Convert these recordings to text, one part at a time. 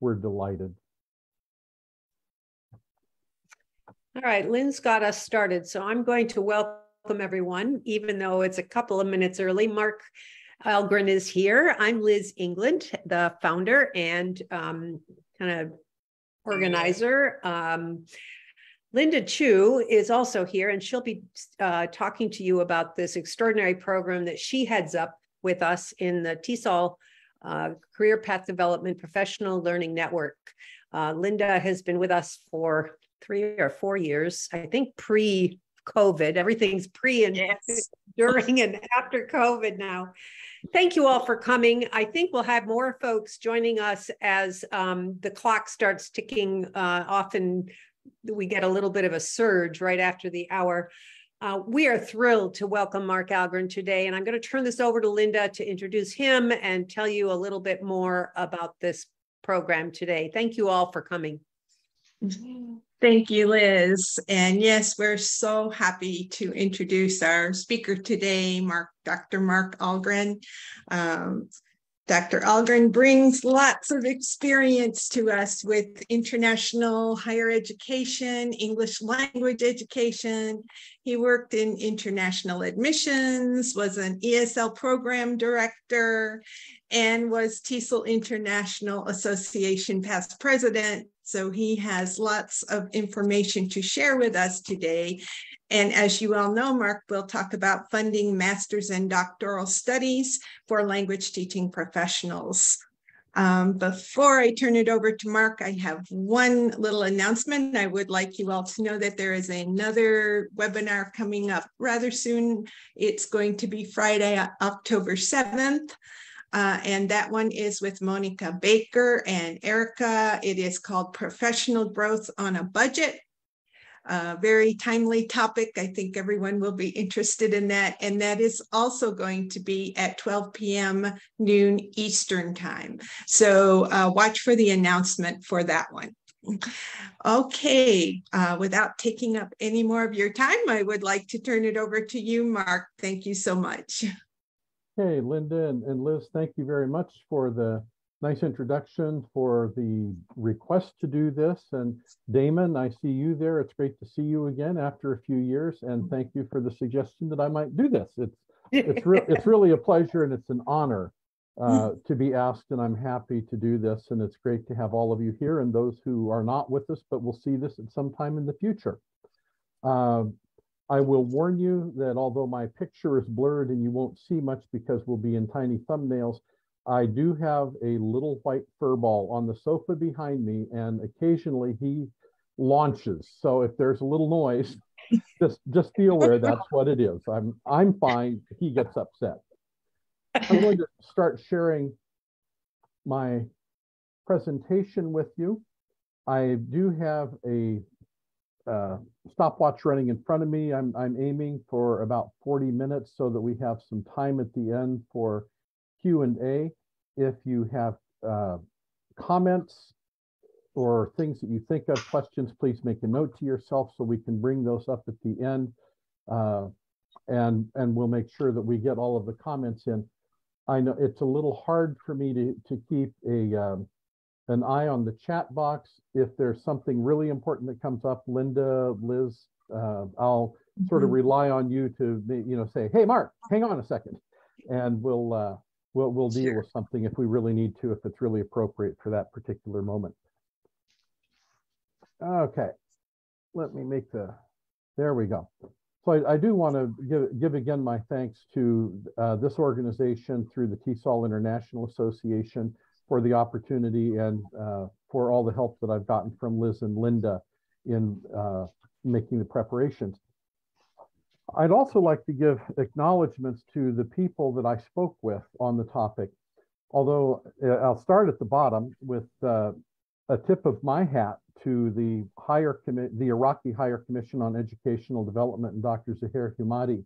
we're delighted. All right, Lynn's got us started, so I'm going to welcome everyone, even though it's a couple of minutes early. Mark Algren is here. I'm Liz England, the founder and kind of organizer. Linda Chu is also here, and she'll be talking to you about this extraordinary program that she heads up with us in the TESOL Career Path Development Professional Learning Network. Linda has been with us for 3 or 4 years, I think pre-COVID. Everything's pre and yes. During and after COVID now. Thank you all for coming. I think we'll have more folks joining us as the clock starts ticking off and we get a little bit of a surge right after the hour. We are thrilled to welcome Mark Algren today, and I'm going to turn this over to Linda to introduce him and tell you a little bit more about this program today. Thank you all for coming. Thank you, Liz. And yes, we're so happy to introduce our speaker today, Dr. Mark Algren. Dr. Algren brings lots of experience to us with international higher education, English language education. He worked in international admissions, was an ESL program director, and was TESOL International Association past president. So he has lots of information to share with us today. And as you all know, Mark will talk about funding master's and doctoral studies for language teaching professionals. Before I turn it over to Mark, I have one little announcement. I would like you all to know that there is another webinar coming up rather soon. It's going to be Friday, October 7th. And that one is with Monica Baker and Erica. It is called Professional Growth on a Budget. Very timely topic. I think everyone will be interested in that. And that is also going to be at 12 p.m. noon Eastern time. So watch for the announcement for that one. Okay, without taking up any more of your time, I would like to turn it over to you, Mark. Thank you so much. Hey, Linda and Liz, thank you very much for the nice introduction, for the request to do this. And Damon, I see you there. It's great to see you again after a few years. And thank you for the suggestion that I might do this. It's really a pleasure and it's an honor to be asked, and I'm happy to do this. And it's great to have all of you here and those who are not with us, but will see this at some time in the future. I will warn you that although my picture is blurred and you won't see much because we'll be in tiny thumbnails, I do have a little white fur ball on the sofa behind me, and occasionally he launches. So if there's a little noise, just be aware that's what it is. I'm fine. He gets upset. I'm going to start sharing my presentation with you. I do have a stopwatch running in front of me. I'm aiming for about 40 minutes so that we have some time at the end for Q&A. If you have comments or things that you think of, questions, please make a note to yourself so we can bring those up at the end. And we'll make sure that we get all of the comments in. I know it's a little hard for me to keep an eye on the chat box. If there's something really important that comes up, Linda, Liz, I'll sort of rely on you to say, hey, Mark, hang on a second. And we'll deal with something if we really need to, if it's really appropriate for that particular moment. Okay, let me make there we go. So I do want to give again my thanks to this organization through the TESOL International Association for the opportunity and for all the help that I've gotten from Liz and Linda in making the preparations. I'd also like to give acknowledgments to the people that I spoke with on the topic, although I'll start at the bottom with a tip of my hat to the Iraqi Higher Commission on Educational Development and Dr. Zahir Humadi.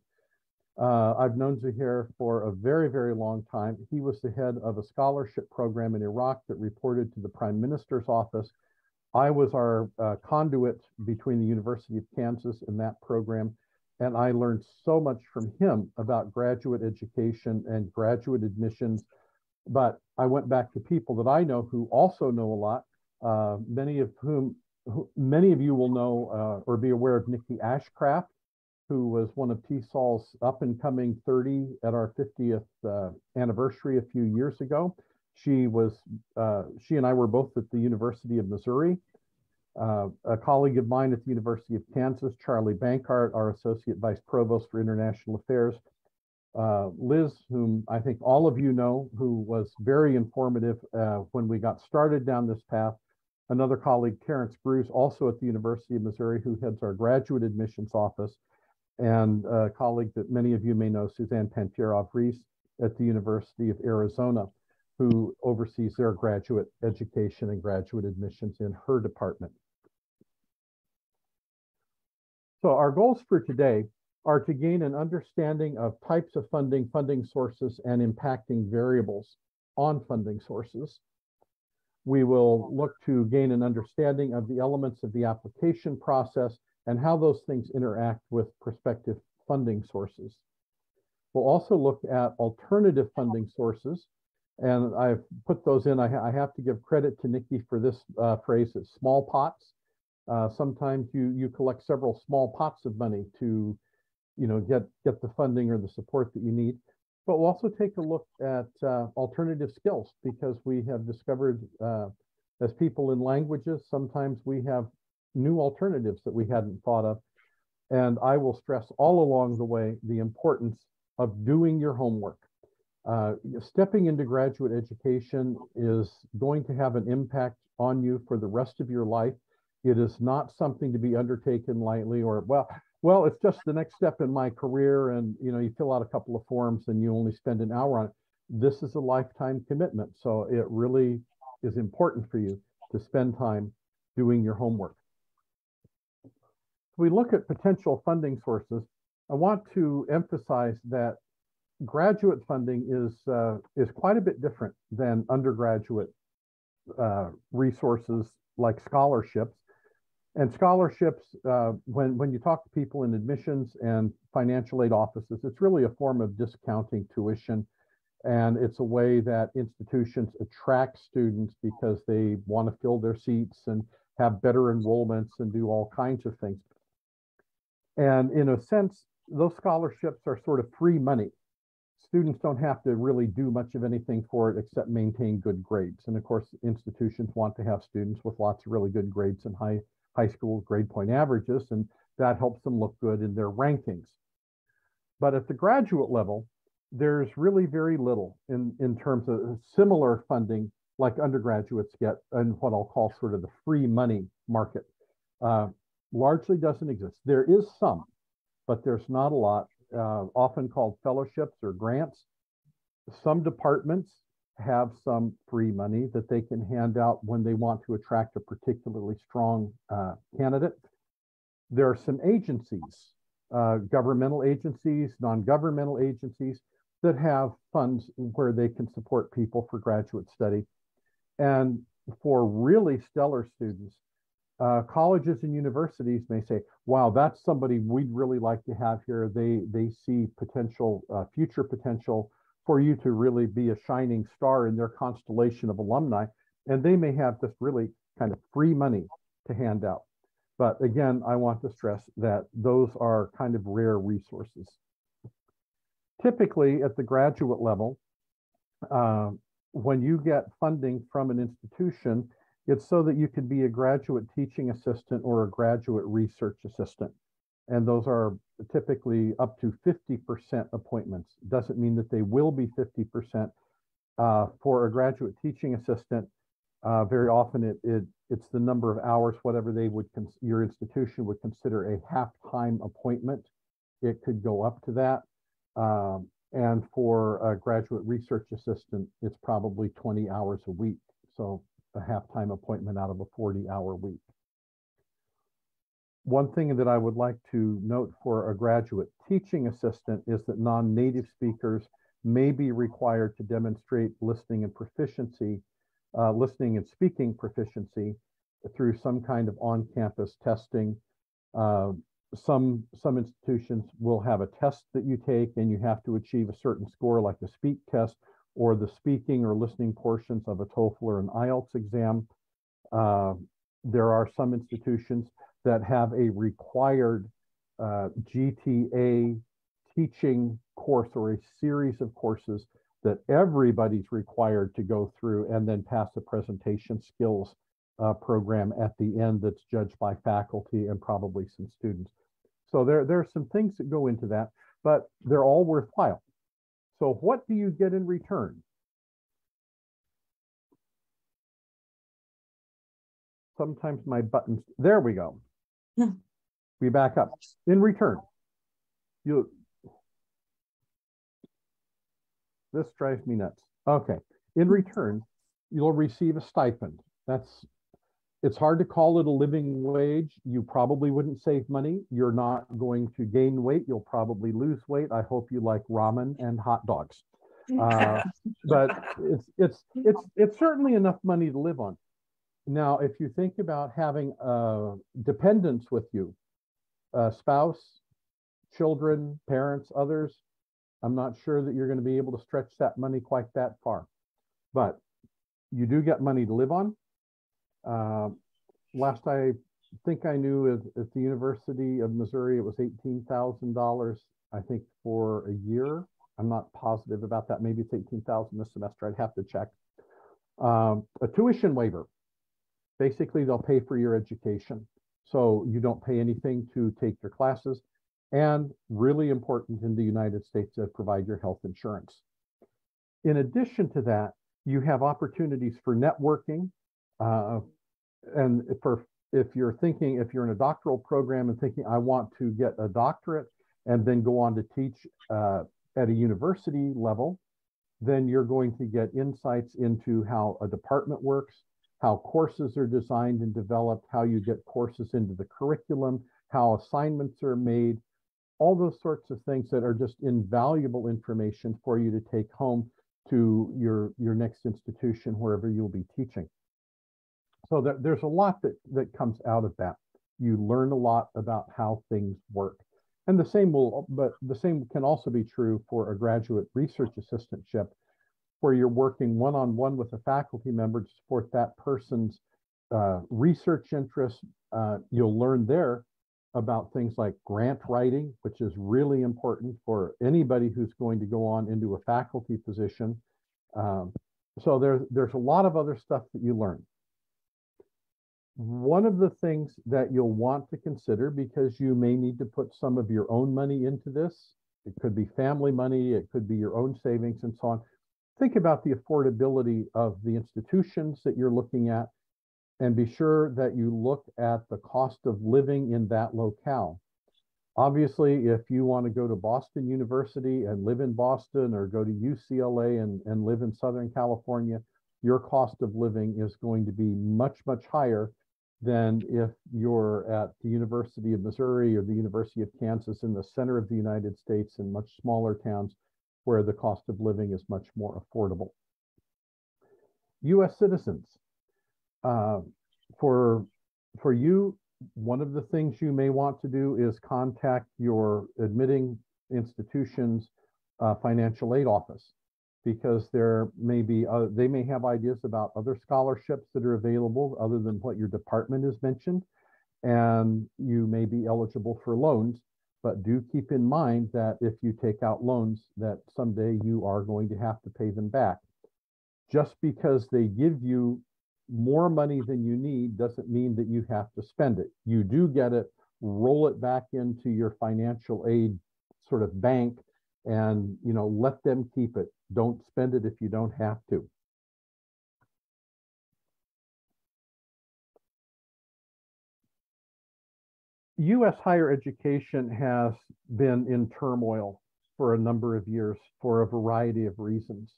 I've known Zahir for a very, very long time. He was the head of a scholarship program in Iraq that reported to the Prime Minister's office. I was our conduit between the University of Kansas and that program, and I learned so much from him about graduate education and graduate admissions. But I went back to people that I know who also know a lot, many of you will know or be aware of Nikki Ashcraft, who was one of TESOL's up and coming 30 at our 50th anniversary a few years ago. She and I were both at the University of Missouri. A colleague of mine at the University of Kansas, Charlie Bankart, our Associate Vice Provost for International Affairs. Liz, whom I think all of you know, who was very informative when we got started down this path. Another colleague, Terrence Bruce, also at the University of Missouri, who heads our graduate admissions office, and a colleague that many of you may know, Suzanne Pantierov-Reese at the University of Arizona, who oversees their graduate education and graduate admissions in her department. So our goals for today are to gain an understanding of types of funding, funding sources, and impacting variables on funding sources. We will look to gain an understanding of the elements of the application process and how those things interact with prospective funding sources. We'll also look at alternative funding sources, and I've put those in. I have to give credit to Nikki for this phrase, it's small pots. Sometimes you collect several small pots of money to get the funding or the support that you need. But we'll also take a look at alternative skills, because we have discovered as people in languages, sometimes we have new alternatives that we hadn't thought of. And I will stress all along the way the importance of doing your homework. Stepping into graduate education is going to have an impact on you for the rest of your life. It is not something to be undertaken lightly, or well, it's just the next step in my career, and you fill out a couple of forms and you only spend an hour on it. This is a lifetime commitment, so it really is important for you to spend time doing your homework. If we look at potential funding sources, I want to emphasize that graduate funding is quite a bit different than undergraduate resources like scholarships. And scholarships, when you talk to people in admissions and financial aid offices, it's really a form of discounting tuition. And it's a way that institutions attract students because they want to fill their seats and have better enrollments and do all kinds of things. And in a sense, those scholarships are sort of free money. Students don't have to really do much of anything for it except maintain good grades. And of course, institutions want to have students with lots of really good grades and high school grade point averages, and that helps them look good in their rankings. But at the graduate level, there's really very little in terms of similar funding like undergraduates get in what I'll call sort of the free money market. Largely doesn't exist. There is some, but there's not a lot, often called fellowships or grants. Some departments have some free money that they can hand out when they want to attract a particularly strong candidate. There are some agencies, governmental agencies, non-governmental agencies, that have funds where they can support people for graduate study. And for really stellar students, colleges and universities may say, wow, that's somebody we'd really like to have here. They see potential, future potential for you to really be a shining star in their constellation of alumni. And they may have just really kind of free money to hand out. But again, I want to stress that those are kind of rare resources. Typically at the graduate level, when you get funding from an institution, it's so that you can be a graduate teaching assistant or a graduate research assistant. And those are typically up to 50% appointments. Doesn't mean that they will be 50%. For a graduate teaching assistant, very often it's the number of hours, whatever your institution would consider a half-time appointment. It could go up to that. And for a graduate research assistant, it's probably 20 hours a week. So a half-time appointment out of a 40-hour week. One thing that I would like to note for a graduate teaching assistant is that non-native speakers may be required to demonstrate listening and speaking proficiency through some kind of on-campus testing. Some institutions will have a test that you take and you have to achieve a certain score, like the speak test or the speaking or listening portions of a TOEFL or an IELTS exam. There are some institutions that have a required GTA teaching course or a series of courses that everybody's required to go through and then pass a presentation skills program at the end that's judged by faculty and probably some students. So there are some things that go into that, but they're all worthwhile. So what do you get in return? Sometimes my buttons, there we go. We back up. In return, this drives me nuts. Okay. In return, you'll receive a stipend. It's hard to call it a living wage. You probably wouldn't save money. You're not going to gain weight. You'll probably lose weight. I hope you like ramen and hot dogs. But it's certainly enough money to live on. Now, if you think about having dependents with you, spouse, children, parents, others, I'm not sure that you're going to be able to stretch that money quite that far. But you do get money to live on. Last I think I knew at the University of Missouri, it was $18,000, I think, for a year. I'm not positive about that. Maybe it's $18,000 this semester. I'd have to check. A tuition waiver. Basically, they'll pay for your education. So you don't pay anything to take your classes. And really important in the United States, to provide your health insurance. In addition to that, you have opportunities for networking. And if you're in a doctoral program and thinking, I want to get a doctorate and then go on to teach at a university level, then you're going to get insights into how a department works, how courses are designed and developed, how you get courses into the curriculum, how assignments are made, all those sorts of things that are just invaluable information for you to take home to your next institution, wherever you'll be teaching. So there's a lot that comes out of that. You learn a lot about how things work. And the same can also be true for a graduate research assistantship, where you're working one-on-one with a faculty member to support that person's research interests. You'll learn there about things like grant writing, which is really important for anybody who's going to go on into a faculty position. So there's a lot of other stuff that you learn. One of the things that you'll want to consider, because you may need to put some of your own money into this, it could be family money, it could be your own savings and so on. Think about the affordability of the institutions that you're looking at, and be sure that you look at the cost of living in that locale. Obviously, if you want to go to Boston University and live in Boston, or go to UCLA and live in Southern California, your cost of living is going to be much, much higher than if you're at the University of Missouri or the University of Kansas in the center of the United States, in much smaller towns where the cost of living is much more affordable. U.S. citizens. For you, one of the things you may want to do is contact your admitting institution's financial aid office, because they may have ideas about other scholarships that are available other than what your department has mentioned, and you may be eligible for loans. But do keep in mind that if you take out loans, that someday you are going to have to pay them back. Just because they give you more money than you need doesn't mean that you have to spend it. You do get it, roll it back into your financial aid sort of bank, and let them keep it. Don't spend it if you don't have to. U.S. higher education has been in turmoil for a number of years for a variety of reasons.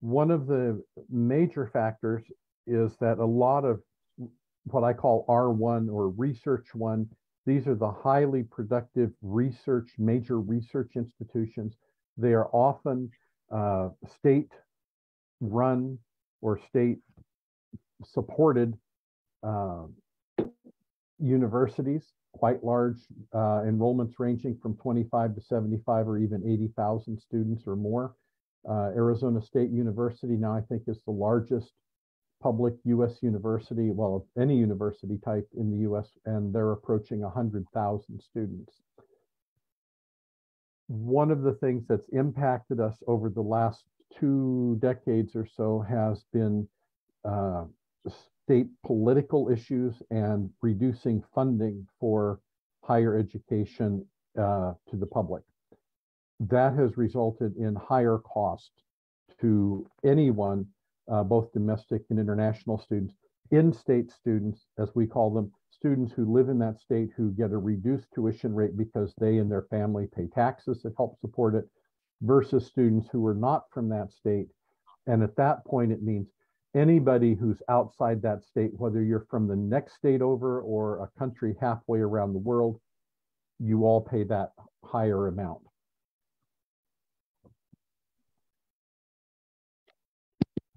One of the major factors is that a lot of what I call R1 or Research 1, these are the highly productive major research institutions. They are often state-run or state-supported universities, quite large enrollments ranging from 25 to 75 or even 80,000 students or more. Arizona State University now, I think, is the largest public U.S. university, well, any university type in the U.S., and they're approaching 100,000 students. One of the things that's impacted us over the last 2 decades or so has been state political issues and reducing funding for higher education to the public. That has resulted in higher cost to anyone, both domestic and international students, in-state students, as we call them, students who live in that state who get a reduced tuition rate because they and their family pay taxes that help support it, versus students who are not from that state. And at that point, it means anybody who's outside that state, whether you're from the next state over or a country halfway around the world, you all pay that higher amount.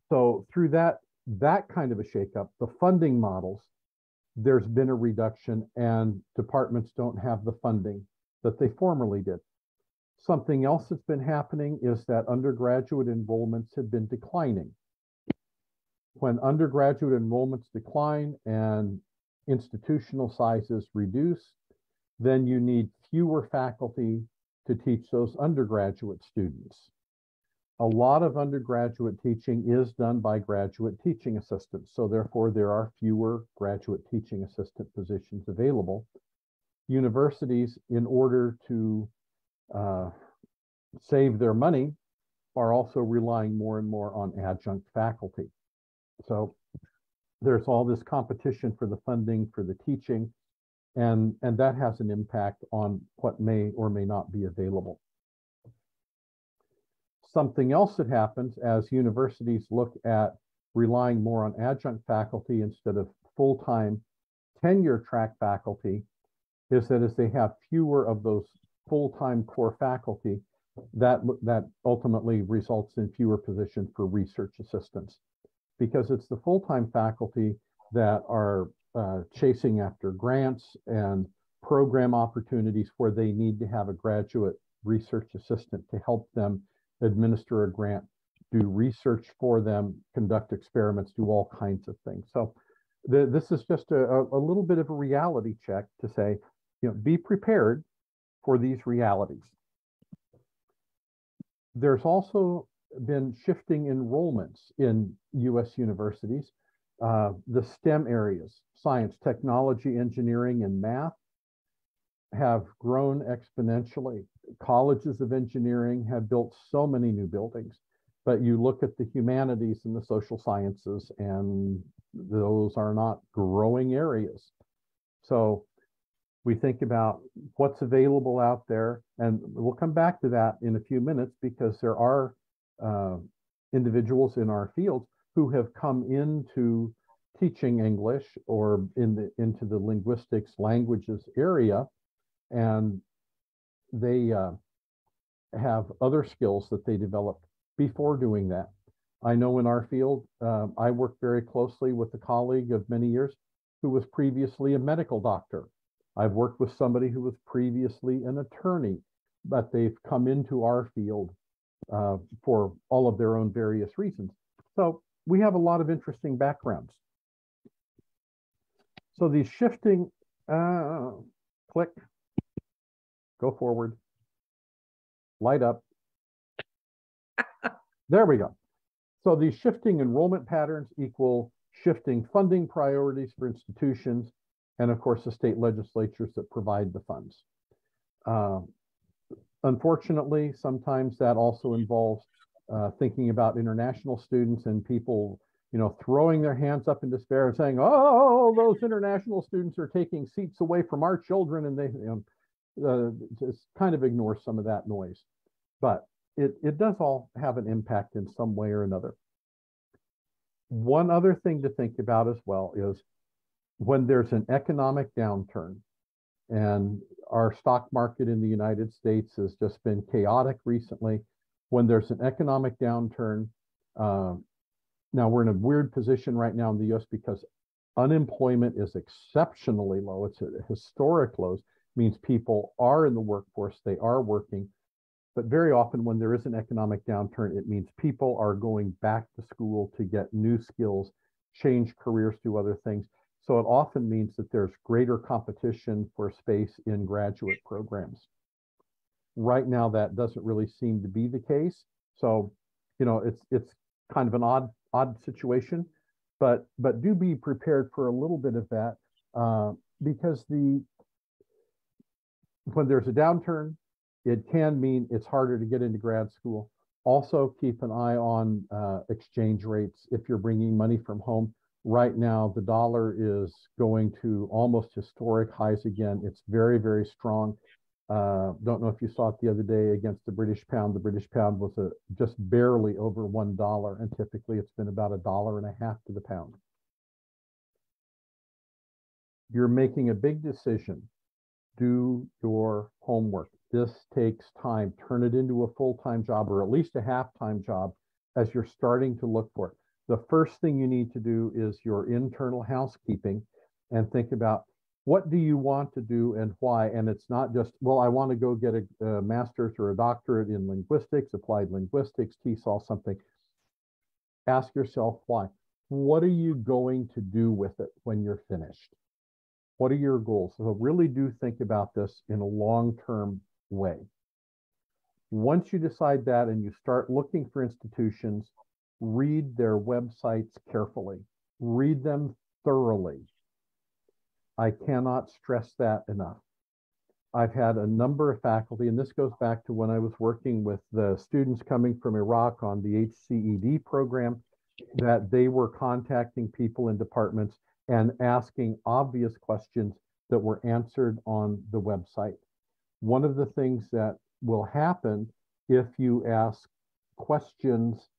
So through that kind of a shakeup, the funding models, there's been a reduction and departments don't have the funding that they formerly did. Something else that's been happening is that undergraduate enrollments have been declining. When undergraduate enrollments decline and institutional sizes reduce, then you need fewer faculty to teach those undergraduate students. A lot of undergraduate teaching is done by graduate teaching assistants, so therefore there are fewer graduate teaching assistant positions available. Universities, in order to save their money, are also relying more and more on adjunct faculty. So there's all this competition for the funding for the teaching, and that has an impact on what may or may not be available. Something else that happens as universities look at relying more on adjunct faculty instead of full-time tenure track faculty is that as they have fewer of those full-time core faculty, that ultimately results in fewer positions for research assistants, because it's the full-time faculty that are chasing after grants and program opportunities where they need to have a graduate research assistant to help them administer a grant, do research for them, conduct experiments, do all kinds of things. So this is just a little bit of a reality check to say, be prepared for these realities. There's also been shifting enrollments in U.S. universities. The STEM areas, science, technology, engineering, and math, have grown exponentially. Colleges of engineering have built so many new buildings, but you look at the humanities and the social sciences, and those are not growing areas. So we think about what's available out there, and we'll come back to that in a few minutes, because there are individuals in our fields who have come into teaching English or into the linguistics languages area, and they have other skills that they developed before doing that. I know in our field, I work very closely with a colleague of many years who was previously a medical doctor. I've worked with somebody who was previously an attorney, but they've come into our field for all of their own various reasons. So we have a lot of interesting backgrounds. So these shifting, click, go forward, light up. There we go. So these shifting enrollment patterns equal shifting funding priorities for institutions, and of course the state legislatures that provide the funds. Unfortunately, sometimes that also involves thinking about international students and people, throwing their hands up in despair and saying, "Oh, those international students are taking seats away from our children," and they just kind of ignore some of that noise. But it does all have an impact in some way or another. One other thing to think about as well is when there's an economic downturn, and our stock market in the United States has just been chaotic recently. When there's an economic downturn, now we're in a weird position right now in the US because unemployment is exceptionally low. It's at historic lows, means people are in the workforce, they are working. But very often when there is an economic downturn, it means people are going back to school to get new skills change careers, do other things. So it often means that there's greater competition for space in graduate programs. Right now, that doesn't really seem to be the case. So, you know, it's kind of an odd situation, but do be prepared for a little bit of that because when there's a downturn, it can mean it's harder to get into grad school. Also, keep an eye on exchange rates. If you're bringing money from home, right now the dollar is going to almost historic highs again. It's very, very strong. Don't know if you saw it the other day against the British pound. The British pound was just barely over $1, and typically it's been about $1.50 to the pound. You're making a big decision. Do your homework. This takes time. Turn it into a full-time job or at least a half-time job as you're starting to look for it. The first thing you need to do is your internal housekeeping and think about what do you want to do and why. And it's not just, well, I want to go get a master's or a doctorate in linguistics, applied linguistics, TESOL, something. Ask yourself why. What are you going to do with it when you're finished? What are your goals? So really do think about this in a long-term way. Once you decide that and you start looking for institutions, read their websites carefully. Read them thoroughly. I cannot stress that enough. I've had a number of faculty, and this goes back to when I was working with the students coming from Iraq on the HCED program, that they were contacting people in departments and asking obvious questions that were answered on the website. One of the things that will happen if you ask questions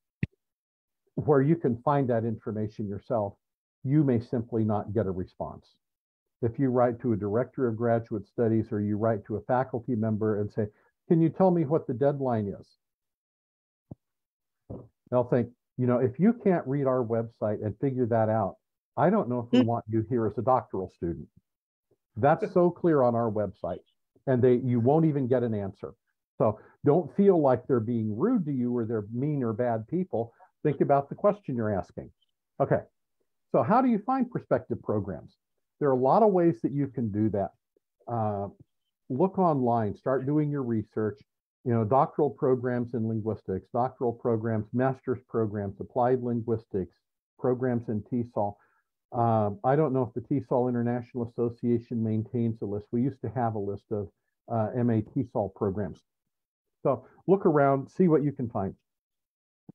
where you can find that information yourself, you may simply not get a response. If you write to a director of graduate studies or you write to a faculty member and say, can you tell me what the deadline is? They'll think, you know, if you can't read our website and figure that out, I don't know if we want you here as a doctoral student. That's so clear on our website, and you won't even get an answer. So don't feel like they're being rude to you or they're mean or bad people. Think about the question you're asking. Okay, so how do you find prospective programs? There are a lot of ways that you can do that. Look online, start doing your research. You know, doctoral programs in linguistics, doctoral programs, master's programs, applied linguistics, programs in TESOL. I don't know if the TESOL International Association maintains a list. We used to have a list of MA TESOL programs. So look around, see what you can find.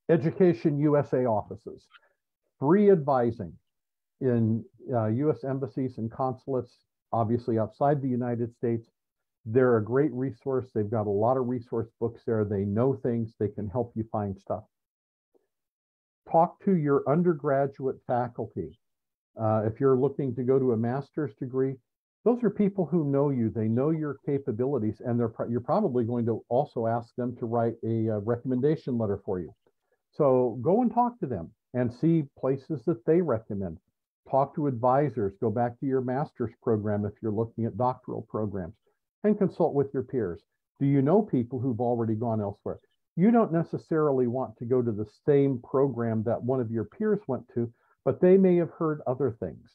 Education USA offices, free advising in US embassies and consulates, obviously outside the United States. They're a great resource. They've got a lot of resource books there. They know things. They can help you find stuff. Talk to your undergraduate faculty. If you're looking to go to a master's degree, those are people who know you. They know your capabilities, and you're probably going to also ask them to write a recommendation letter for you. So go and talk to them and see places that they recommend. Talk to advisors. Go back to your master's program if you're looking at doctoral programs, and consult with your peers. Do you know people who've already gone elsewhere? You don't necessarily want to go to the same program that one of your peers went to, but they may have heard other things.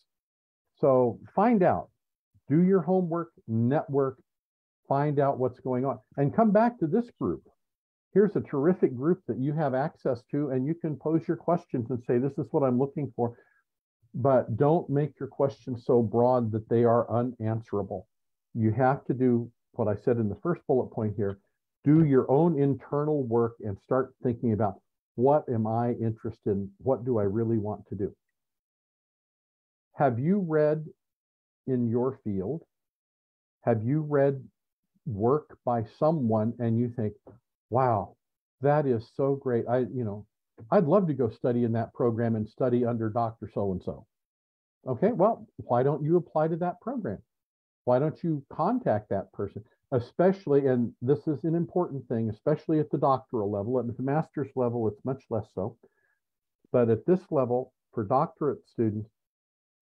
So find out, do your homework, network, find out what's going on, and come back to this group. Here's a terrific group that you have access to, and you can pose your questions and say, this is what I'm looking for. But don't make your questions so broad that they are unanswerable. You have to do what I said in the first bullet point here. Do your own internal work and start thinking about, what am I interested in? What do I really want to do? Have you read in your field? Have you read work by someone and you think, wow, that is so great. I'd love to go study in that program and study under Dr. So-and-so. Okay, well, why don't you apply to that program? Why don't you contact that person? Especially, and this is an important thing, especially at the doctoral level. At the master's level, it's much less so. But at this level, for doctorate students,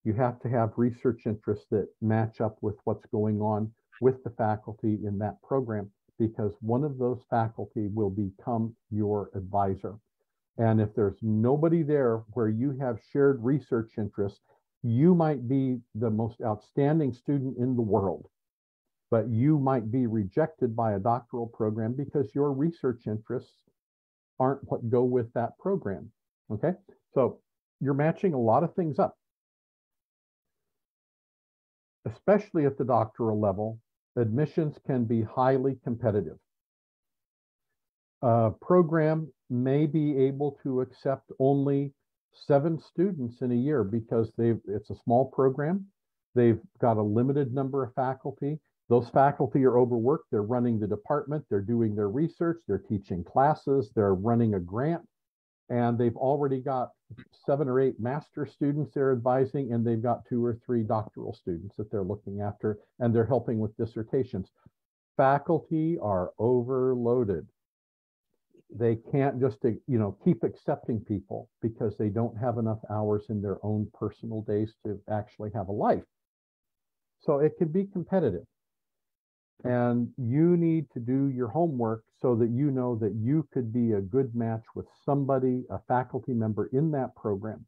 you have to have research interests that match up with what's going on with the faculty in that program, because one of those faculty will become your advisor. And if there's nobody there where you have shared research interests, you might be the most outstanding student in the world, but you might be rejected by a doctoral program because your research interests aren't what go with that program. Okay, so you're matching a lot of things up. Especially at the doctoral level, admissions can be highly competitive. A program may be able to accept only 7 students in a year because it's a small program. They've got a limited number of faculty. Those faculty are overworked. They're running the department. They're doing their research. They're teaching classes. They're running a grant. And they've already got 7 or 8 master students they're advising, and they've got 2 or 3 doctoral students that they're looking after, and they're helping with dissertations. Faculty are overloaded. They can't just, keep accepting people because they don't have enough hours in their own personal days to actually have a life. So it can be competitive. And you need to do your homework so that you know that you could be a good match with somebody, a faculty member in that program.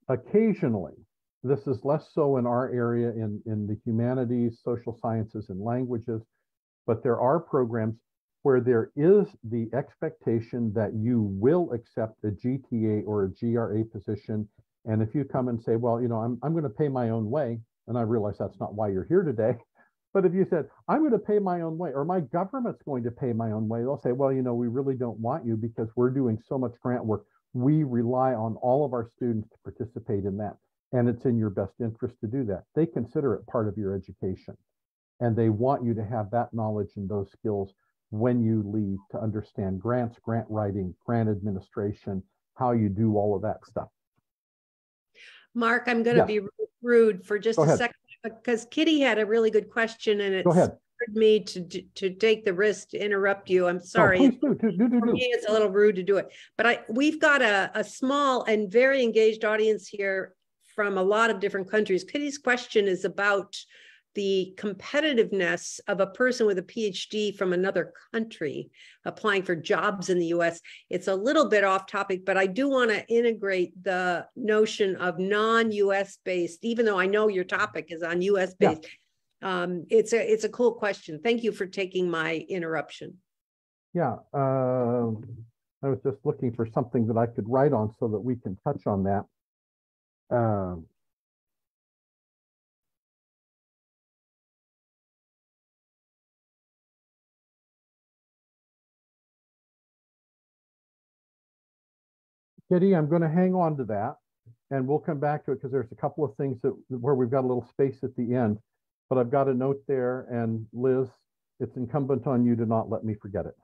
Occasionally, this is less so in our area in the humanities, social sciences, and languages, but there are programs where there is the expectation that you will accept a GTA or a GRA position. And if you come and say, well, I'm going to pay my own way, and I realize that's not why you're here today, but if you said, I'm going to pay my own way, or my government's going to pay my own way, they'll say, well, we really don't want you because we're doing so much grant work. We rely on all of our students to participate in that, and it's in your best interest to do that. They consider it part of your education, and they want you to have that knowledge and those skills when you leave to understand grants, grant writing, grant administration, how you do all of that stuff. Mark, I'm going to be rude for just a second because Kitty had a really good question, and it spurred me to take the risk to interrupt you. I'm sorry. No, please do. For me, it's a little rude to do it. But we've got a small and very engaged audience here from a lot of different countries. Kitty's question is about the competitiveness of a person with a PhD from another country applying for jobs in the US. It's a little bit off topic, but I do want to integrate the notion of non-US based, even though I know your topic is on US based. Yeah. It's a cool question. Thank you for taking my interruption. Yeah, I was just looking for something that I could write on so that we can touch on that. Kitty, I'm going to hang on to that, and we'll come back to it because there's a couple of things where we've got a little space at the end, but I've got a note there, and Liz, it's incumbent on you to not let me forget it.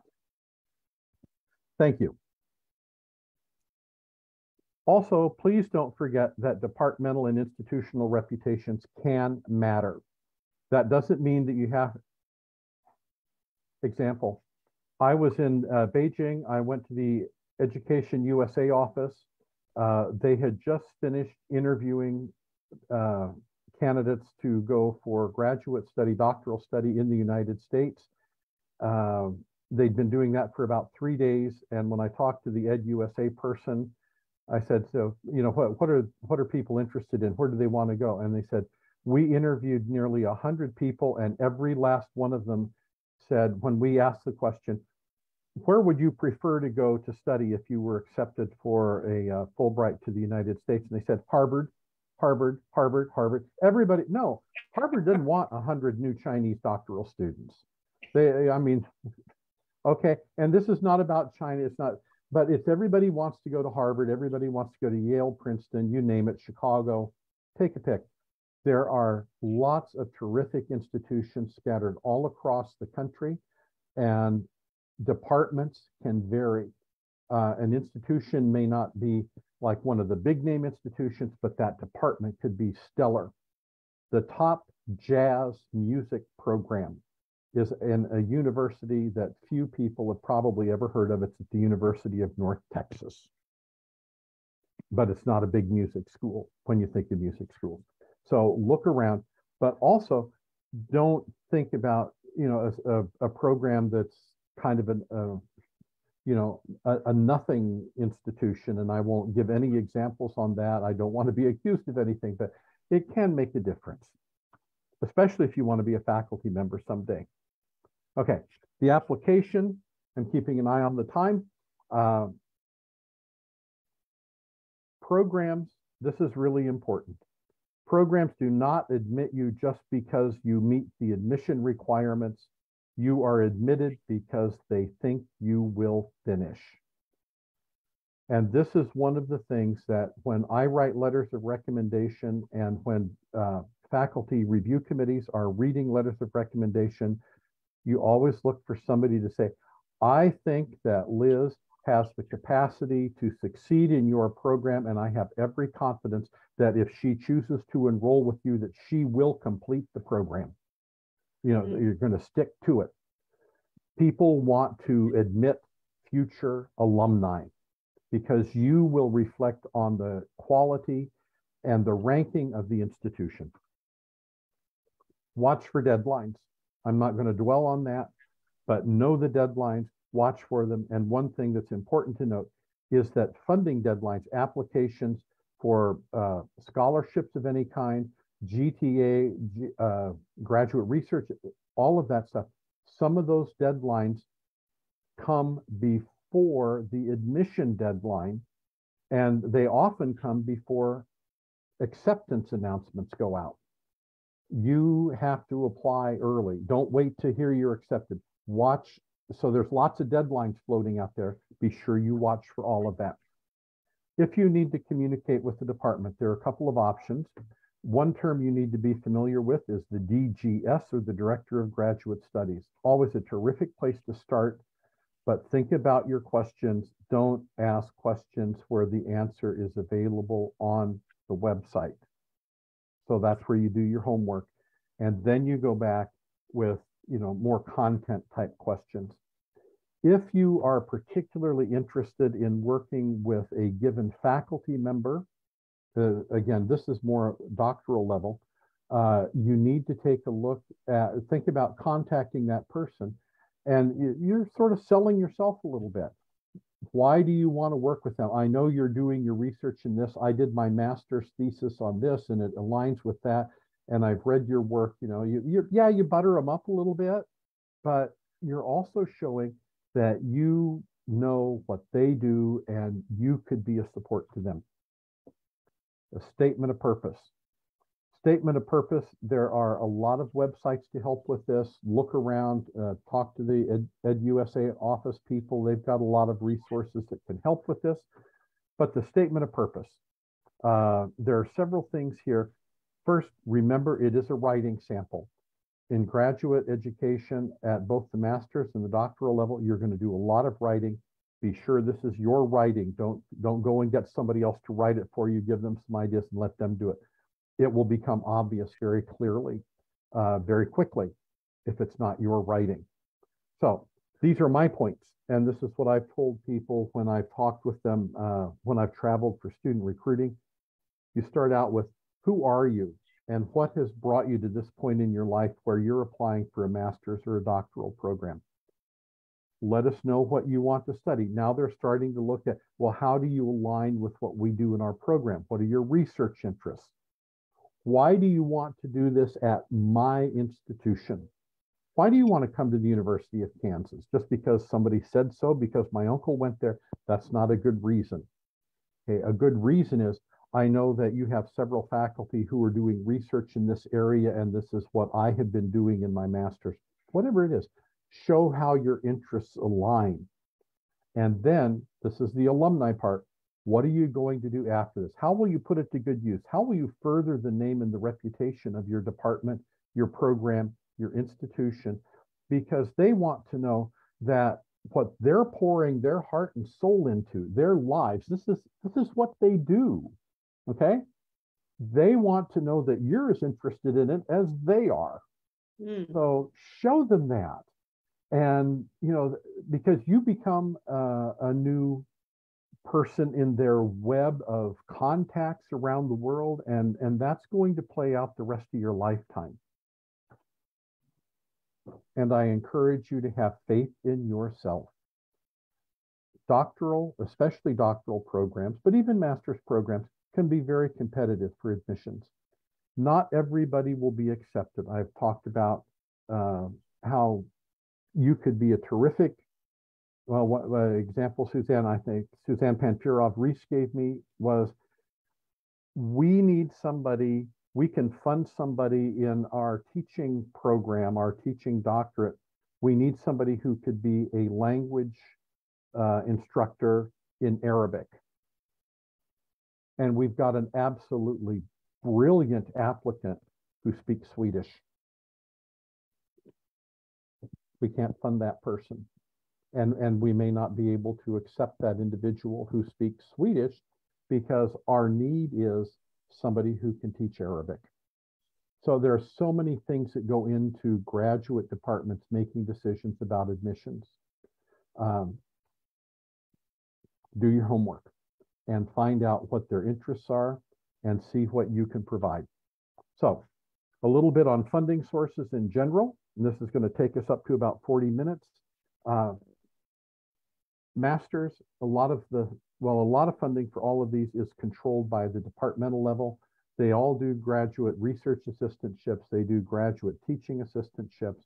Thank you. Also, please don't forget that departmental and institutional reputations can matter. That doesn't mean that you have, example, I was in Beijing. I went to the Education USA office. They had just finished interviewing candidates to go for graduate study, doctoral study in the United States. They'd been doing that for about 3 days. And when I talked to the Ed USA person, I said, so, what are people interested in? Where do they want to go? And they said, we interviewed nearly 100 people, and every last one of them said, when we asked the question, where would you prefer to go to study if you were accepted for a Fulbright to the United States? And they said, Harvard, Harvard, Harvard, Harvard. Everybody, no, Harvard didn't want 100 new Chinese doctoral students. Okay, and this is not about China, it's not, but it's everybody wants to go to Harvard, everybody wants to go to Yale, Princeton, you name it, Chicago, take a pick. There are lots of terrific institutions scattered all across the country, and departments can vary. An institution may not be like one of the big name institutions, but that department could be stellar. The top jazz music program is in a university that few people have probably ever heard of. It's at the University of North Texas. But it's not a big music school when you think of music schools. So look around, but also don't think about, a program that's kind of a nothing institution, and I won't give any examples on that. I don't want to be accused of anything, but it can make a difference, especially if you want to be a faculty member someday. Okay, the application, I'm keeping an eye on the time. Programs, this is really important. Programs do not admit you just because you meet the admission requirements. You are admitted because they think you will finish. And this is one of the things that when I write letters of recommendation and when faculty review committees are reading letters of recommendation, you always look for somebody to say, I think that Liz has the capacity to succeed in your program, and I have every confidence that if she chooses to enroll with you, that she will complete the program. You're going to stick to it. People want to admit future alumni because you will reflect on the quality and the ranking of the institution. Watch for deadlines. I'm not going to dwell on that, but know the deadlines, watch for them. And one thing that's important to note is that funding deadlines, applications for scholarships of any kind, GTA, graduate research, all of that stuff, some of those deadlines come before the admission deadline, and they often come before acceptance announcements go out. You have to apply early. Don't wait to hear you're accepted. Watch. So there's lots of deadlines floating out there. Be sure you watch for all of that. If you need to communicate with the department, there are a couple of options. One term you need to be familiar with is the DGS, or the Director of Graduate Studies. Always a terrific place to start, but think about your questions. Don't ask questions where the answer is available on the website. So that's where you do your homework. And then you go back with, more content type questions. If you are particularly interested in working with a given faculty member, again, this is more doctoral level, you need to take a look at, think about contacting that person, and you're sort of selling yourself a little bit. Why do you want to work with them? I know you're doing your research in this. I did my master's thesis on this, and it aligns with that. And I've read your work. You butter them up a little bit, but you're also showing that you know what they do, and you could be a support to them. A statement of purpose. Statement of purpose, there are a lot of websites to help with this. Look around, talk to the EdUSA office people. They've got a lot of resources that can help with this. But the statement of purpose, there are several things here. First, remember it is a writing sample. In graduate education at both the master's and the doctoral level, you're going to do a lot of writing. Be sure this is your writing. Don't go and get somebody else to write it for you. Give them some ideas and let them do it. It will become obvious very clearly, very quickly, if it's not your writing. So these are my points. And this is what I've told people when I've talked with them, when I've traveled for student recruiting. You start out with, who are you? And what has brought you to this point in your life where you're applying for a master's or a doctoral program? Let us know what you want to study. Now they're starting to look at, well, how do you align with what we do in our program? What are your research interests? Why do you want to do this at my institution? Why do you want to come to the University of Kansas? Just because somebody said so, because my uncle went there? That's not a good reason. Okay, a good reason is, I know that you have several faculty who are doing research in this area, and this is what I have been doing in my master's. Whatever it is, show how your interests align. And then, this is the alumni part. What are you going to do after this? How will you put it to good use? How will you further the name and the reputation of your department, your program, your institution? Because they want to know that what they're pouring their heart and soul into, their lives, this is what they do. Okay? They want to know that you're as interested in it as they are. So show them that. And, because you become a new person in their web of contacts around the world, and that's going to play out the rest of your lifetime. and I encourage you to have faith in yourself. Doctoral, especially doctoral programs, but even master's programs can be very competitive for admissions. Not everybody will be accepted. I've talked about how you could be a terrific, well, what example I think Suzanne Pampirov-Reese gave me was, we need somebody, we can fund somebody in our teaching program, our teaching doctorate. We need somebody who could be a language instructor in Arabic. And we've got an absolutely brilliant applicant who speaks Swedish. We can't fund that person. And we may not be able to accept that individual who speaks Swedish because our need is somebody who can teach Arabic. So there are so many things that go into graduate departments making decisions about admissions. Do your homework and find out what their interests are and see what you can provide. So a little bit on funding sources in general, and this is going to take us up to about 40 minutes. Masters, a lot of funding for all of these is controlled by the departmental level. They all do graduate research assistantships. They do graduate teaching assistantships.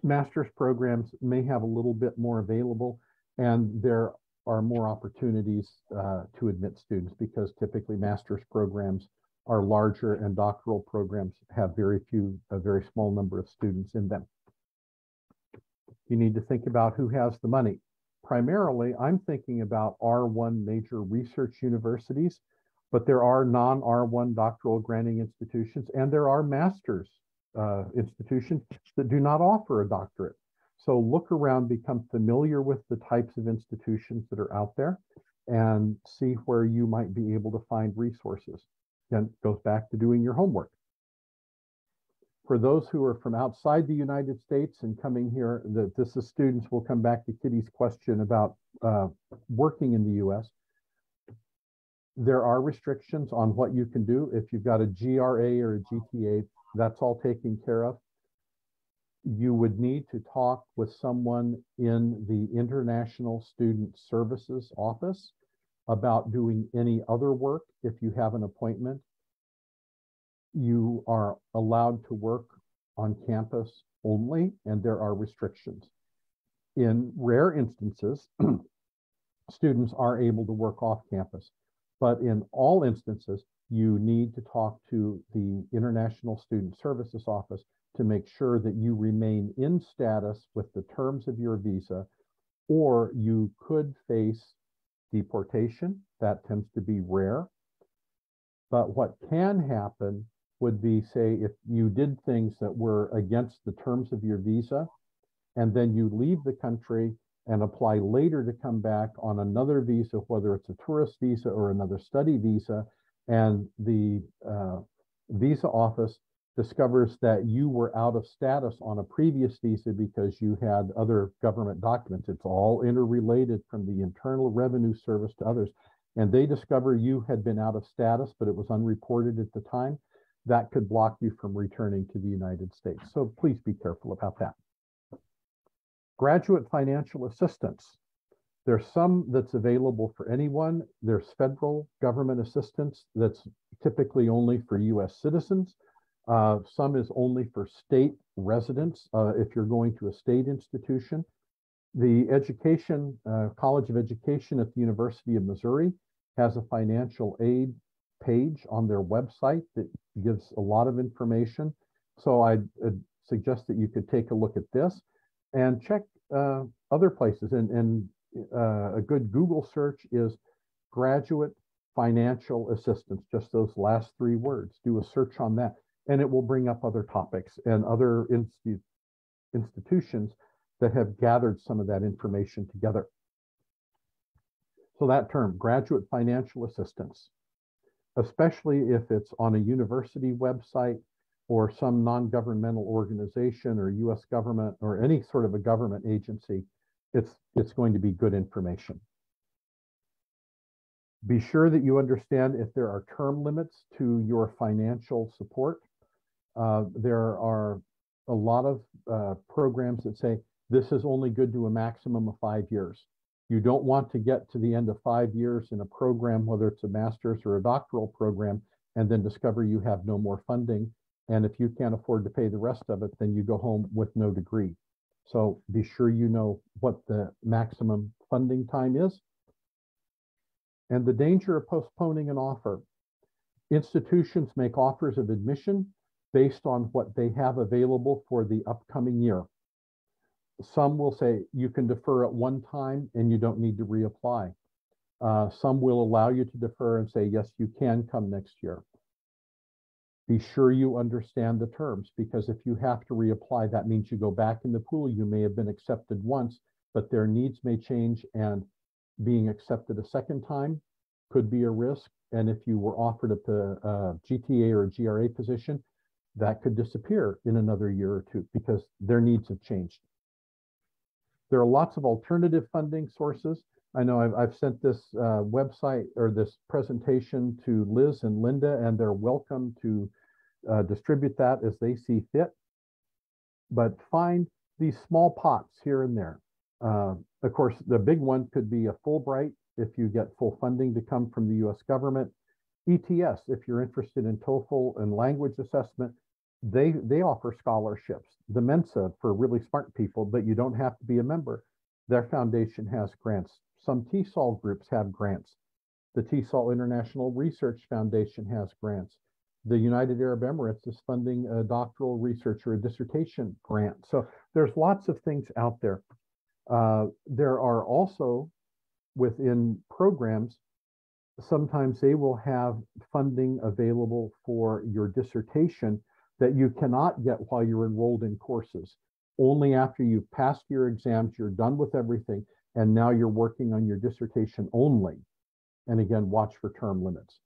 Master's programs may have a little bit more available, and there are more opportunities to admit students because typically master's programs are larger and doctoral programs have a very small number of students in them. You need to think about who has the money. Primarily, I'm thinking about R1 major research universities, but there are non-R1 doctoral granting institutions, and there are master's institutions that do not offer a doctorate. So look around, become familiar with the types of institutions that are out there, and see where you might be able to find resources. Then it goes back to doing your homework. For those who are from outside the United States and coming here, this is students, will come back to Kitty's question about working in the US. There are restrictions on what you can do. If you've got a GRA or a GTA, that's all taken care of. You would need to talk with someone in the International Student Services Office about doing any other work if you have an appointment. You are allowed to work on campus only, and there are restrictions. In rare instances, students are able to work off campus, but in all instances, you need to talk to the International Student Services Office to make sure that you remain in status with the terms of your visa, or you could face deportation. That tends to be rare. But what can happen would be, say, if you did things that were against the terms of your visa, and then you leave the country and apply later to come back on another visa, whether it's a tourist visa or another study visa, and the visa office discovers that you were out of status on a previous visa because you had other government documents. It's all interrelated from the Internal Revenue Service to others. And they discover you had been out of status, but it was unreported at the time. That could block you from returning to the United States. So please be careful about that. Graduate financial assistance. There's some that's available for anyone. There's federal government assistance that's typically only for US citizens. Some is only for state residents if you're going to a state institution. The College of Education at the University of Missouri has a financial aid page on their website that gives a lot of information. So I'd suggest that you could take a look at this and check other places. And a good Google search is graduate financial assistance, just those last three words. Do a search on that, and it will bring up other topics and other institutions that have gathered some of that information together. So that term, graduate financial assistance, especially if it's on a university website or some non-governmental organization or US government or any sort of a government agency, it's going to be good information. Be sure that you understand if there are term limits to your financial support. There are a lot of programs that say this is only good to a maximum of 5 years. You don't want to get to the end of 5 years in a program, whether it's a master's or a doctoral program, and then discover you have no more funding. And if you can't afford to pay the rest of it, then you go home with no degree. So be sure you know what the maximum funding time is. And the danger of postponing an offer. Institutions make offers of admission based on what they have available for the upcoming year. Some will say you can defer at one time and you don't need to reapply. Some will allow you to defer and say, yes, you can come next year. Be sure you understand the terms, because if you have to reapply, that means you go back in the pool. You may have been accepted once, but their needs may change, and being accepted a second time could be a risk. And if you were offered a GTA or a GRA position, that could disappear in another year or two because their needs have changed. There are lots of alternative funding sources. I know I've sent this website or this presentation to Liz and Linda, and they're welcome to distribute that as they see fit. But find these small pots here and there. Of course, the big one could be a Fulbright if you get full funding to come from the US government. ETS, if you're interested in TOEFL and language assessment, they offer scholarships. The Mensa for really smart people, but you don't have to be a member. Their foundation has grants. Some TESOL groups have grants. The TESOL International Research Foundation has grants. The United Arab Emirates is funding a doctoral research or a dissertation grant. So there's lots of things out there. There are also within programs, sometimes they will have funding available for your dissertation that you cannot get while you're enrolled in courses. Only after you've passed your exams, you're done with everything, and now you're working on your dissertation only. And again, watch for term limits.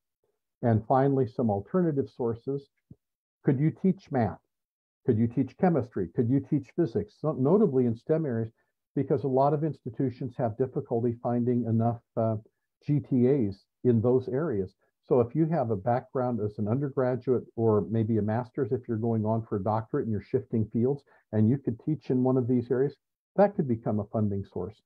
And finally, some alternative sources. Could you teach math? Could you teach chemistry? Could you teach physics? So, notably in STEM areas, because a lot of institutions have difficulty finding enough GTAs in those areas. So if you have a background as an undergraduate or maybe a master's, if you're going on for a doctorate and you're shifting fields, and you could teach in one of these areas, that could become a funding source.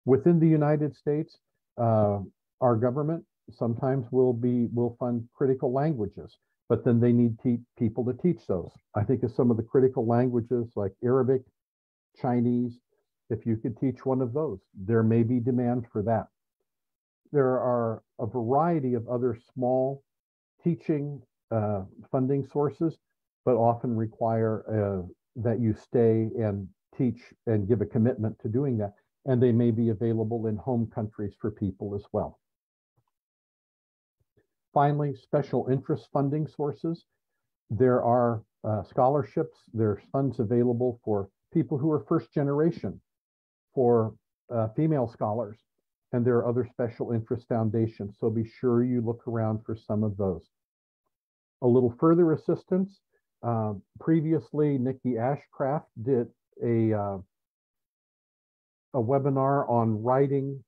Within the United States, our government sometimes will fund critical languages, but then they need people to teach those. I think of some of the critical languages like Arabic, Chinese. If you could teach one of those, there may be demand for that. There are a variety of other small teaching funding sources, but often require that you stay and teach and give a commitment to doing that. And they may be available in home countries for people as well. Finally, special interest funding sources. There are scholarships, there's funds available for people who are first generation, for female scholars, and there are other special interest foundations. So be sure you look around for some of those. A little further assistance. Previously, Nikki Ashcraft did a webinar on writing,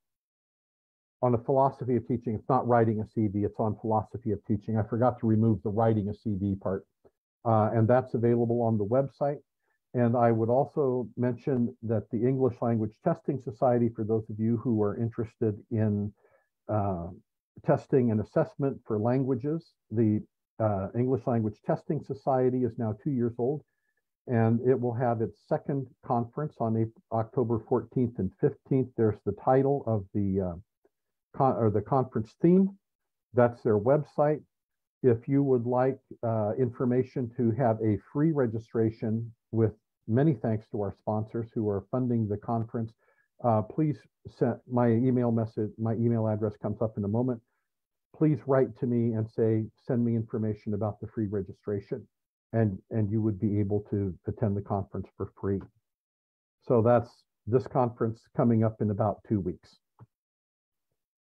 on a philosophy of teaching. It's not writing a CV, it's on philosophy of teaching. I forgot to remove the writing a CV part. And that's available on the website. And I would also mention that the English Language Testing Society, for those of you who are interested in testing and assessment for languages, the English Language Testing Society is now 2 years old, and it will have its second conference on October 14th and 15th. There's the title of the conference theme. That's their website. If you would like information to have a free registration, with many thanks to our sponsors who are funding the conference, please send my email message. My email address comes up in a moment. Please write to me and say, send me information about the free registration, and you would be able to attend the conference for free. So that's this conference coming up in about 2 weeks.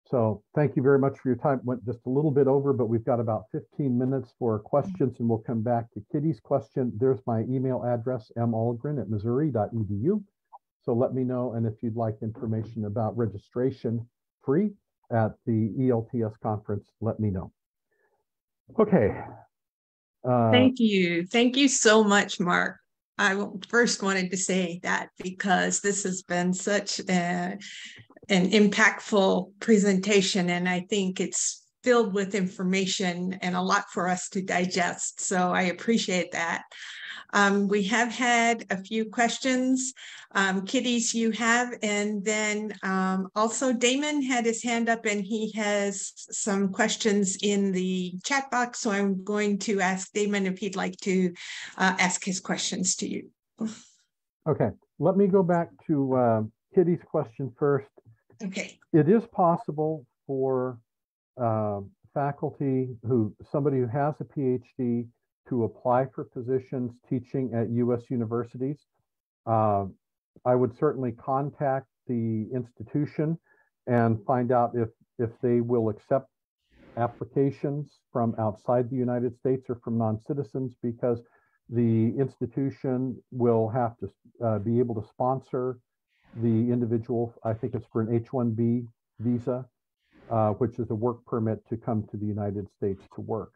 So thank you very much for your time. Went just a little bit over, but we've got about 15 minutes for questions, and we'll come back to Kitty's question. There's my email address, malgren@missouri.edu. So let me know, and if you'd like information about registration free at the ELTS conference, let me know. Okay, Thank you. Thank you so much, Mark. I first wanted to say that because this has been such an impactful presentation, and I think it's filled with information and a lot for us to digest. So I appreciate that. We have had a few questions. Kitty's you have, and then also Damon had his hand up and he has some questions in the chat box. So I'm going to ask Damon if he'd like to ask his questions to you. Okay, let me go back to Kitty's question first. Okay. It is possible for faculty somebody who has a PhD to apply for positions teaching at U.S. universities. I would certainly contact the institution and find out if they will accept applications from outside the United States or from non-citizens, because the institution will have to be able to sponsor the individual. I think it's for an H-1B visa, which is a work permit to come to the United States to work.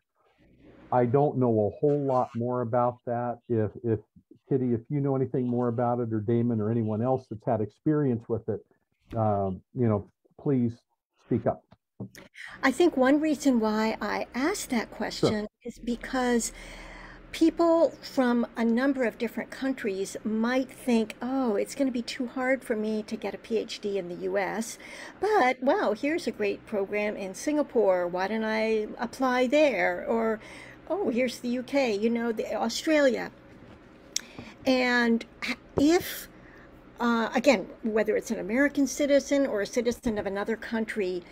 I don't know a whole lot more about that. If Kitty, if you know anything more about it, or Damon or anyone else that's had experience with it, please speak up. I think one reason why I asked that question is because people from a number of different countries might think, oh, it's going to be too hard for me to get a PhD in the US, but wow, here's a great program in Singapore. Why don't I apply there? Or, oh, here's the UK, Australia. And if, again, whether it's an American citizen or a citizen of another country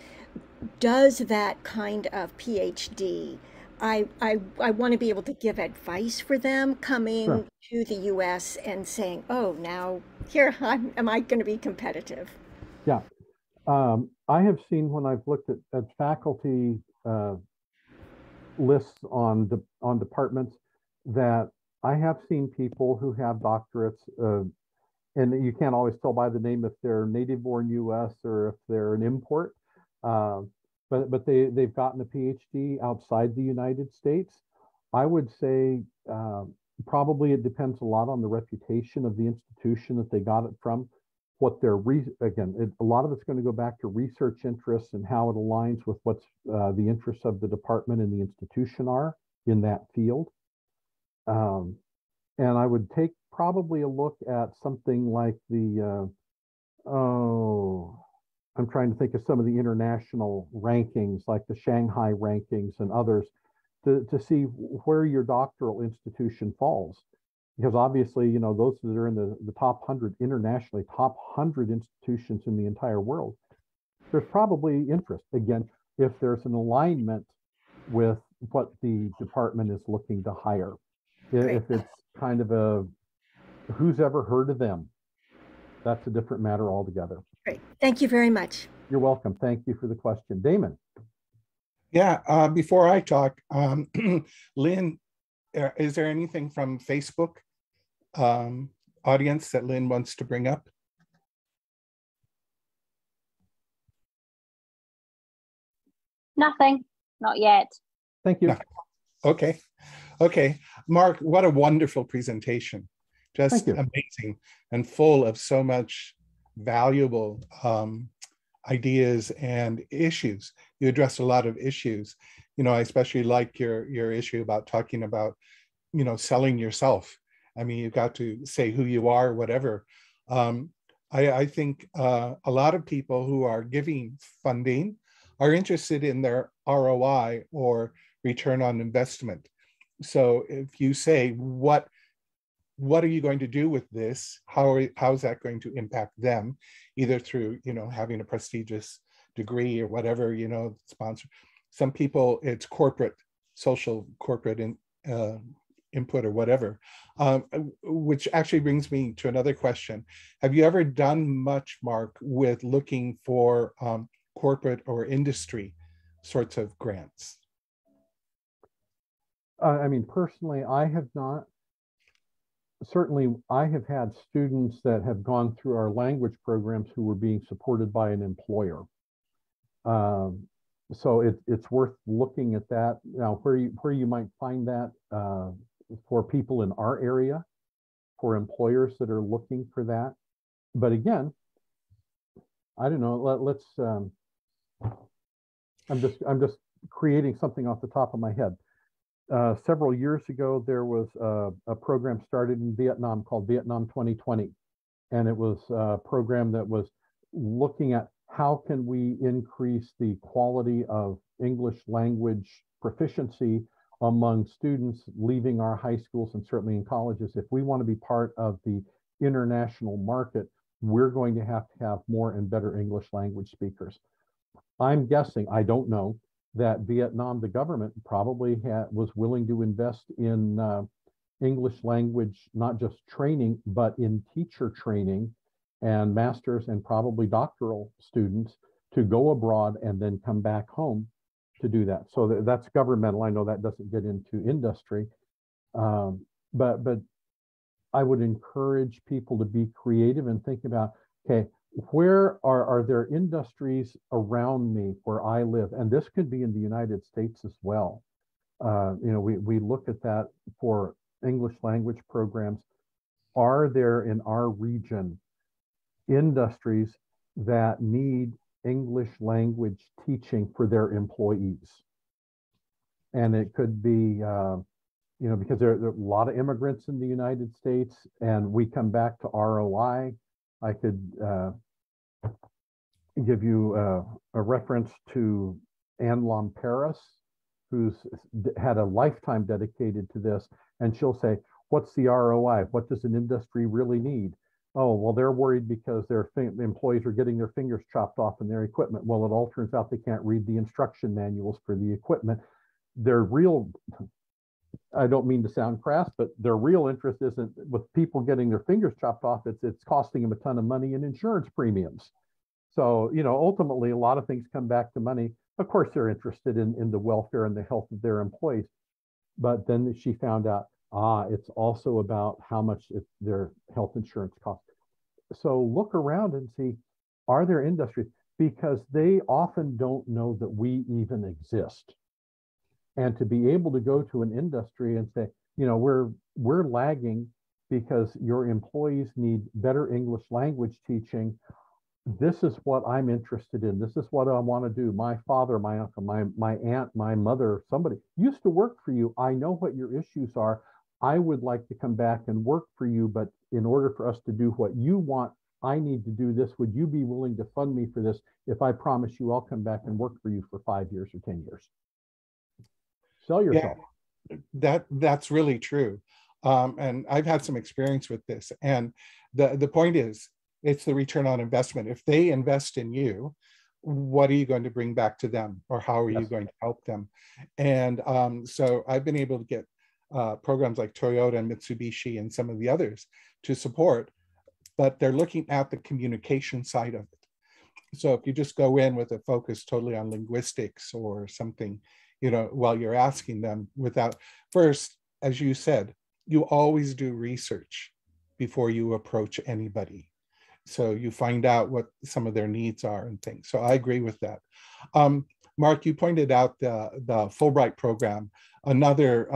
does that kind of PhD, I want to be able to give advice for them coming to the U.S. and saying, oh, now here, am I going to be competitive? Yeah. I have seen, when I've looked at faculty lists on departments, that I have seen people who have doctorates, and you can't always tell by the name if they're native-born U.S. or if they're an import. But they've gotten a PhD outside the United States. I would say probably it depends a lot on the reputation of the institution that they got it from. What their a lot of it's going to go back to research interests and how it aligns with what's the interests of the department and the institution are in that field. And I would take probably a look at something like the I'm trying to think of some of the international rankings, like the Shanghai rankings and others, to see where your doctoral institution falls. Because obviously, those that are in the top 100 internationally, top 100 institutions in the entire world, there's probably interest. Again, if there's an alignment with what the department is looking to hire. Great. If it's kind of a, who's ever heard of them? That's a different matter altogether. Great. Thank you very much. You're welcome. Thank you for the question. Damon. Yeah, before I talk, Lynn, is there anything from Facebook audience that Lynn wants to bring up? Nothing, not yet. Thank you. No. Okay. Mark, what a wonderful presentation. Just amazing and full of so much valuable ideas and issues. You addressed a lot of issues. I especially like your issue about talking about, selling yourself. I mean, you've got to say who you are, whatever. I think a lot of people who are giving funding are interested in their ROI, or return on investment. So if you say, what are you going to do with this? How is that going to impact them, either through, having a prestigious degree or whatever, sponsor. Some people, it's social corporate input or whatever, which actually brings me to another question. Have you ever done much, Mark, with looking for corporate or industry sorts of grants? Personally, I have not. Certainly, I have had students that have gone through our language programs who were being supported by an employer. So it's worth looking at that. Now, where you might find that for people in our area, for employers that are looking for that. But again, I don't know. Let's. I'm just creating something off the top of my head. Several years ago, there was a program started in Vietnam called Vietnam 2020, and it was a program that was looking at how can we increase the quality of English language proficiency among students leaving our high schools and certainly in colleges. If we want to be part of the international market, we're going to have more and better English language speakers. I'm guessing, I don't know, that Vietnam, the government probably was willing to invest in English language, not just training, but in teacher training and master's and probably doctoral students to go abroad and then come back home to do that. So that's governmental. I know that doesn't get into industry, but I would encourage people to be creative and think about, okay, where are there industries around me where I live? And this could be in the United States as well. We look at that for English language programs. Are there in our region industries that need English language teaching for their employees? And it could be, because there are a lot of immigrants in the United States, and we come back to ROI. I could give you a reference to Anne Lom Paris, who's had a lifetime dedicated to this, and she'll say, what's the ROI? What does an industry really need? Oh, well, they're worried because their employees are getting their fingers chopped off in their equipment. Well, it all turns out they can't read the instruction manuals for the equipment. Their real, I don't mean to sound crass, but their real interest isn't with people getting their fingers chopped off. It's costing them a ton of money in insurance premiums. So, ultimately, a lot of things come back to money. Of course, they're interested in the welfare and the health of their employees. But then she found out, it's also about how much their health insurance costs. So look around and see, are there industries? Because they often don't know that we even exist. And to be able to go to an industry and say, we're lagging because your employees need better English language teaching. This is what I'm interested in. This is what I want to do. My father, my uncle, my aunt, my mother, somebody used to work for you. I know what your issues are. I would like to come back and work for you, but in order for us to do what you want, I need to do this. Would you be willing to fund me for this if I promise you I'll come back and work for you for 5 years or 10 years? Sell yourself. Yeah, that's really true. And I've had some experience with this. And the point is, it's the return on investment. If they invest in you, what are you going to bring back to them, or how are you going to help them? And so I've been able to get programs like Toyota and Mitsubishi and some of the others to support, but they're looking at the communication side of it. So if you just go in with a focus totally on linguistics or something, while you're asking them without, first, as you said, you always do research before you approach anybody. So you find out what some of their needs are and things. So I agree with that. Mark, you pointed out the Fulbright program, another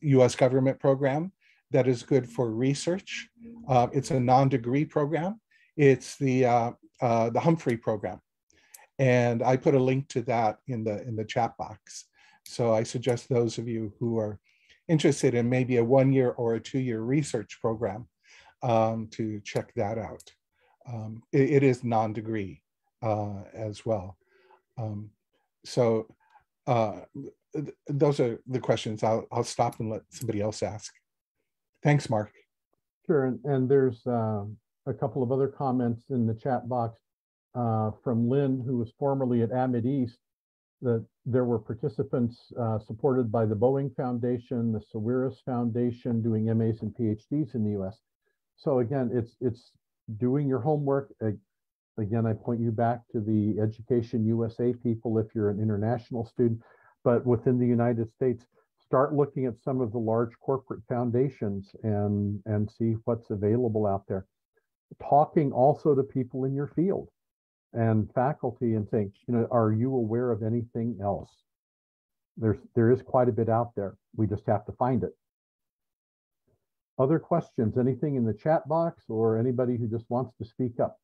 US government program that is good for research. It's a non-degree program. It's the Humphrey program. And I put a link to that in the chat box. So I suggest those of you who are interested in maybe a 1-year or a 2-year research program to check that out. It is non-degree as well. So those are the questions. I'll stop and let somebody else ask. Thanks, Mark. Sure, and there's a couple of other comments in the chat box from Lynn, who was formerly at Amid East, that there were participants supported by the Boeing Foundation, the Sawiris Foundation, doing MAs and PhDs in the US. So again, it's doing your homework. Again, I point you back to the Education USA people if you're an international student, but within the United States, start looking at some of the large corporate foundations and see what's available out there. Talking also to people in your field. and faculty and saying, are you aware of anything else? There is quite a bit out there. We just have to find it. Other questions, anything in the chat box or anybody who just wants to speak up?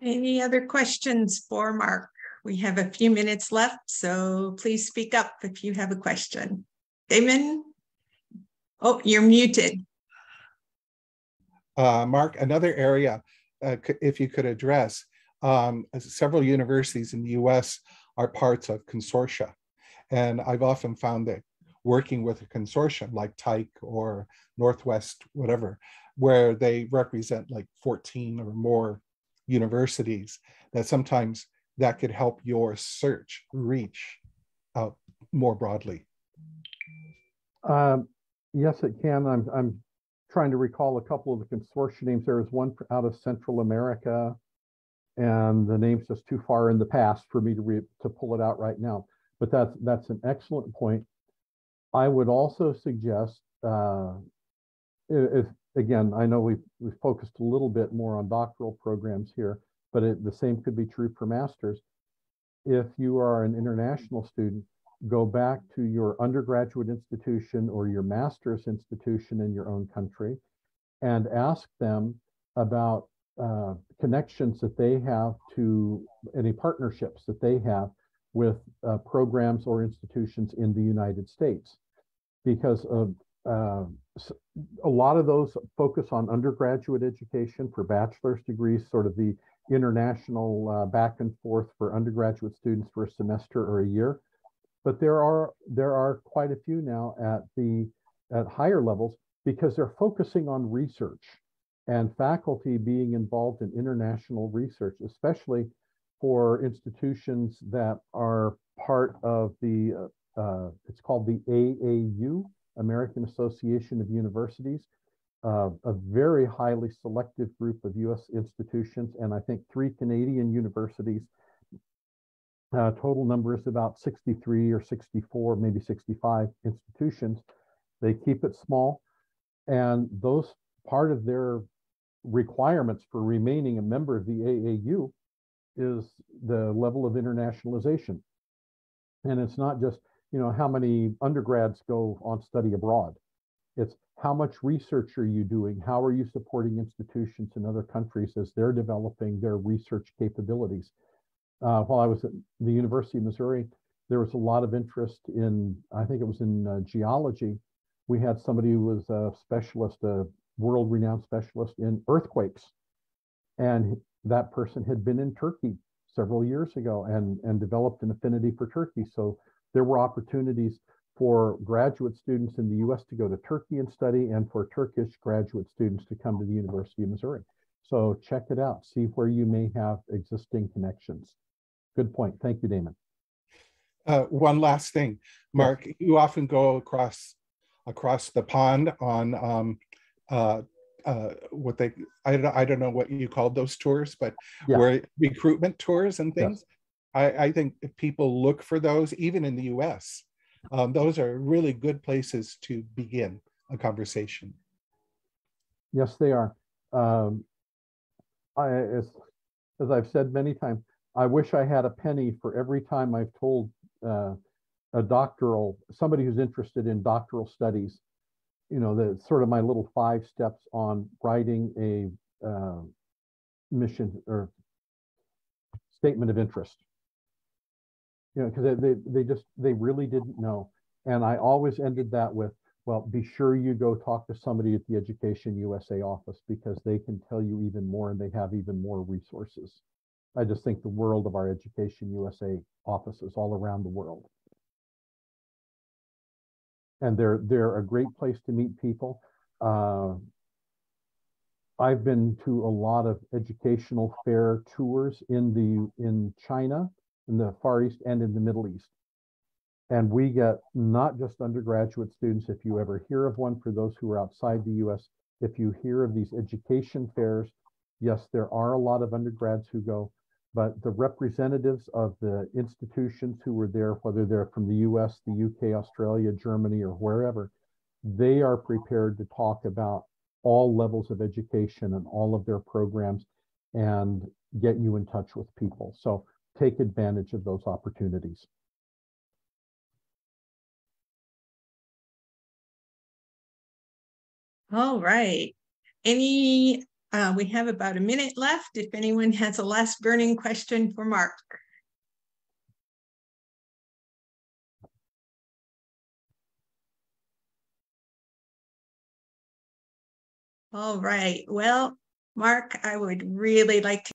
Any other questions for Mark? We have a few minutes left, so please speak up if you have a question. Damon? Oh, you're muted. Mark, another area, if you could address, several universities in the US are parts of consortia. And I've often found that working with a consortium like TIC or Northwest, whatever, where they represent like 14 or more universities, that sometimes that could help your search reach out more broadly. Yes, it can. I'm trying to recall a couple of the consortia names. There was one out of Central America, and the name's just too far in the past for me to pull it out right now. But that's an excellent point. I would also suggest, again, I know we've focused a little bit more on doctoral programs here, but the same could be true for masters. If you are an international student, go back to your undergraduate institution or your master's institution in your own country and ask them about connections that they have to any partnerships that they have with programs or institutions in the United States, because a lot of those focus on undergraduate education for bachelor's degrees, sort of the international back and forth for undergraduate students for a semester or a year. But there are quite a few now at higher levels, because they're focusing on research and faculty being involved in international research, especially for institutions that are part of the, it's called the AAU, American Association of Universities, a very highly selective group of US institutions, and I think 3 Canadian universities. Total number is about 63 or 64, maybe 65 institutions. They keep it small, and those part of their requirements for remaining a member of the AAU is the level of internationalization. And it's not just, how many undergrads go on study abroad. It's how much research are you doing? How are you supporting institutions in other countries as they're developing their research capabilities? While I was at the University of Missouri, there was a lot of interest in, I think it was in geology. We had somebody who was a specialist, a world-renowned specialist in earthquakes. And that person had been in Turkey several years ago and developed an affinity for Turkey. So there were opportunities for graduate students in the US to go to Turkey and study, and for Turkish graduate students to come to the University of Missouri. So check it out, see where you may have existing connections. Good point. Thank you, Damon. One last thing, Mark, yes. You often go across the pond on what they, I don't know what you called those tours, but where recruitment tours and things. Yes. I think if people look for those, even in the US, those are really good places to begin a conversation. Yes, they are. As I've said many times, I wish I had a penny for every time I've told somebody who's interested in doctoral studies, the sort of my little 5 steps on writing a mission or statement of interest. Because they really didn't know. And I always ended that with, well, be sure you go talk to somebody at the Education USA office, because they can tell you even more and they have even more resources. I just think the world of our Education USA offices all around the world. And they're a great place to meet people. I've been to a lot of educational fair tours in China, in the Far East, and in the Middle East. And we get not just undergraduate students, if you ever hear of one, for those who are outside the US, if you hear of these education fairs, Yes, there are a lot of undergrads who go, but the representatives of the institutions who were there, whether they're from the US, the UK, Australia, Germany, or wherever, they are prepared to talk about all levels of education and all of their programs and get you in touch with people. So take advantage of those opportunities. All right. We have about a minute left. If anyone has a last burning question for Mark. All right. Well, Mark, I would really like to